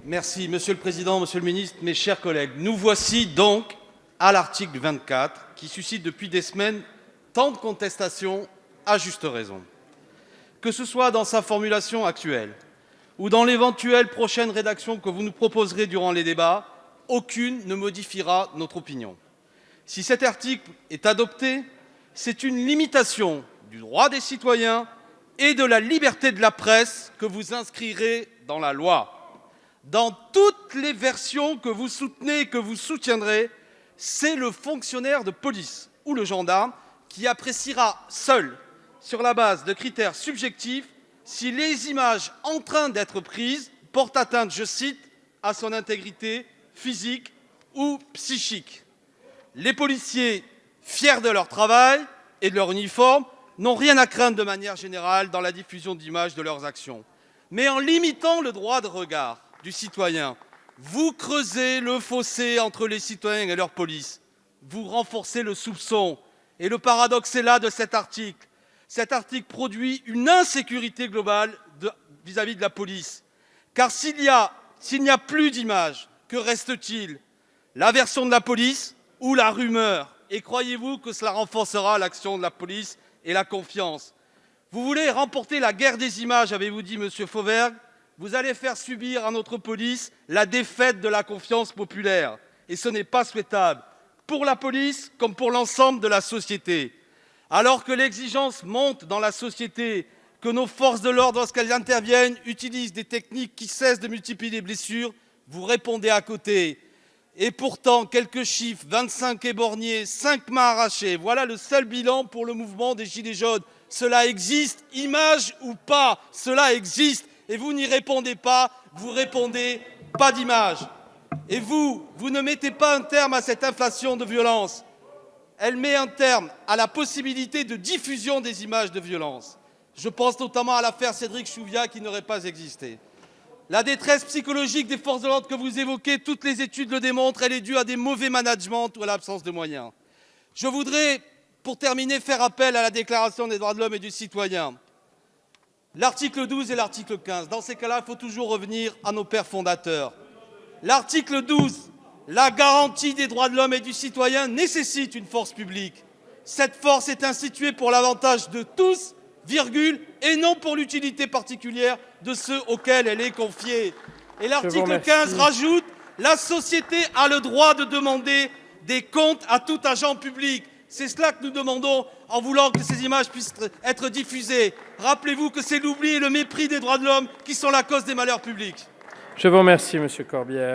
Merci, Monsieur le Président, Monsieur le Ministre, mes chers collègues. Nous voici donc à l'article 24 qui suscite depuis des semaines tant de contestations, à juste raison. Que ce soit dans sa formulation actuelle ou dans l'éventuelle prochaine rédaction que vous nous proposerez durant les débats, aucune ne modifiera notre opinion. Si cet article est adopté, c'est une limitation du droit des citoyens et de la liberté de la presse que vous inscrirez dans la loi. Dans toutes les versions que vous soutenez et que vous soutiendrez, c'est le fonctionnaire de police ou le gendarme qui appréciera seul, sur la base de critères subjectifs, si les images en train d'être prises portent atteinte, je cite, à son intégrité physique ou psychique. Les policiers, fiers de leur travail et de leur uniforme, n'ont rien à craindre de manière générale dans la diffusion d'images de leurs actions. Mais en limitant le droit de regard du citoyen, vous creusez le fossé entre les citoyens et leur police. Vous renforcez le soupçon. Et le paradoxe est là de cet article. Cet article produit une insécurité globale vis-à-vis de la police. Car s'il n'y a plus d'images, que reste-t-il? La version de la police ou la rumeur? Et croyez-vous que cela renforcera l'action de la police et la confiance? Vous voulez remporter la guerre des images, avez-vous dit, Monsieur Fauvergue? Vous allez faire subir à notre police la défaite de la confiance populaire. Et ce n'est pas souhaitable, pour la police comme pour l'ensemble de la société. Alors que l'exigence monte dans la société, que nos forces de l'ordre, lorsqu'elles interviennent, utilisent des techniques qui cessent de multiplier les blessures, vous répondez à côté. Et pourtant, quelques chiffres, 25 éborgnés, 5 mains arrachées, voilà le seul bilan pour le mouvement des Gilets jaunes. Cela existe, image ou pas, cela existe. Et vous n'y répondez pas, vous répondez pas d'image. Et vous ne mettez pas un terme à cette inflation de violence. Elle met un terme à la possibilité de diffusion des images de violence. Je pense notamment à l'affaire Cédric Chouviat qui n'aurait pas existé. La détresse psychologique des forces de l'ordre que vous évoquez, toutes les études le démontrent, elle est due à des mauvais managements ou à l'absence de moyens. Je voudrais, pour terminer, faire appel à la Déclaration des droits de l'homme et du citoyen. L'article 12 et l'article 15. Dans ces cas-là, il faut toujours revenir à nos pères fondateurs. L'article 12, la garantie des droits de l'homme et du citoyen nécessite une force publique. Cette force est instituée pour l'avantage de tous, virgule, et non pour l'utilité particulière de ceux auxquels elle est confiée. Et l'article 15 rajoute « La société a le droit de demander des comptes à tout agent public ». C'est cela que nous demandons en voulant que ces images puissent être diffusées. Rappelez-vous que c'est l'oubli et le mépris des droits de l'homme qui sont la cause des malheurs publics. Je vous remercie, Monsieur Corbière.